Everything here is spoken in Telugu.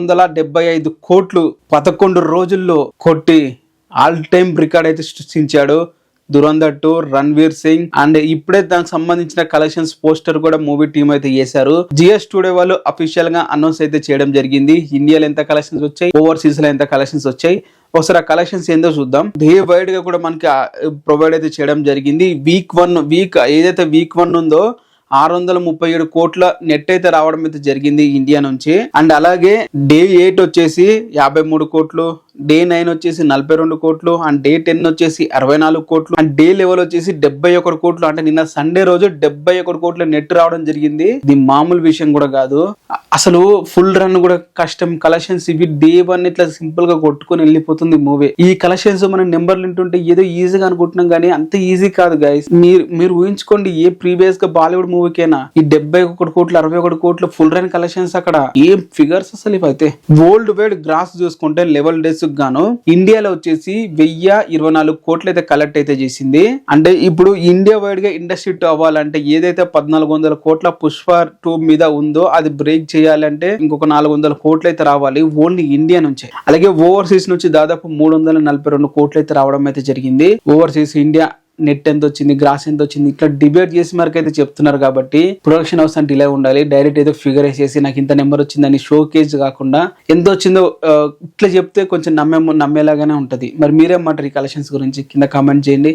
175 కోట్లు 11 రోజుల్లో కొట్టి ఆల్ టైమ్ రికార్డ్ అయితే సృష్టించాడు దురంధర్ 2 రణ్వీర్ సింగ్. అండ్ ఇప్పుడే దానికి సంబంధించిన కలెక్షన్స్ పోస్టర్ కూడా మూవీ టీమ్ అయితే చేశారు. జిఎస్ స్టూడియో వాళ్ళు అఫీషియల్ గా అనౌన్స్ అయితే చేయడం జరిగింది. ఇండియాలో ఎంత కలెక్షన్స్ వచ్చాయి, ఓవర్సీస్ లో ఎంత కలెక్షన్స్ వచ్చాయి, ఒకసారి ఆ కలెక్షన్స్ ఏందో చూద్దాం. డే వైడ్ గా కూడా మనకి ప్రొవైడ్ అయితే చేయడం జరిగింది. వీక్ ఏదైతే వీక్ 1 ఉందో 637 కోట్ల నెట్ అయితే రావడం అయితే జరిగింది ఇండియా నుంచి. అండ్ అలాగే డే 8 వచ్చేసి 53 కోట్లు, డే 9 వచ్చేసి 42 కోట్లు, అండ్ డే 10 వచ్చేసి 64 కోట్లు, అండ్ డే లెవెల్ వచ్చేసి 71 కోట్లు. అంటే నిన్న సండే రోజు 71 కోట్ల నెట్ రావడం జరిగింది. ఇది మామూలు విషయం కూడా కాదు. అసలు ఫుల్ రన్ కూడా కష్టం. కలెక్షన్స్ ఇవి డే 1 ఇట్లా సింపుల్ గా కొట్టుకొని వెళ్ళిపోతుంది మూవీ. ఈ కలెక్షన్స్ మనం నెంబర్లు వింటుంటే ఏదో ఈజీగా అనుకుంటున్నాం కానీ అంత ఈజీ కాదు గైస్. మీరు ఊహించుకోండి, ఏ ప్రీవియస్ గా బాలీవుడ్ మూవీకైనా ఈ 71 కోట్లు 61 కోట్లు ఫుల్ రన్ కలెక్షన్స్ అక్కడ ఏం ఫిగర్స్ అసలు ఇవైతే. వరల్డ్ వైడ్ గ్రాస్ చూసుకుంటే లెవెల్ డేస్ గాను ఇండియాలో వచ్చేసి 1024 కోట్లు అయితే కలెక్ట్ అయితే చేసింది. అంటే ఇప్పుడు ఇండియా వైడ్ గా ఇండస్ట్రీ టు అవ్వాలంటే ఏదైతే 1400 కోట్ల పుష్ప 2 మీద ఉందో అది బ్రేక్ చేయాలంటే ఇంకొక 400 కోట్లు అయితే రావాలి ఓన్లీ ఇండియా నుంచే. అలాగే ఓవర్సీస్ నుంచి దాదాపు 342 కోట్లు అయితే రావడం అయితే జరిగింది. ఓవర్సీస్ ఇండియా నెట్ ఎంత వచ్చింది, గ్రాస్ ఎంత వచ్చింది, ఇట్లా డిబేట్ చేసి మనకు అయితే చెప్తున్నారు. కాబట్టి ప్రొడక్షన్ హౌస్ అంటే ఇలా ఉండాలి. డైరెక్ట్ ఏదో ఫిగర్ వేసేసి నాకు ఇంత నెంబర్ వచ్చిందని షో కేజ్ కాకుండా ఎంత వచ్చిందో ఇట్లా చెప్తే కొంచెం నమ్మేలాగానే ఉంటది. మరి మీరేమంటారు ఈ కలెక్షన్స్ గురించి? కింద కామెంట్ చేయండి.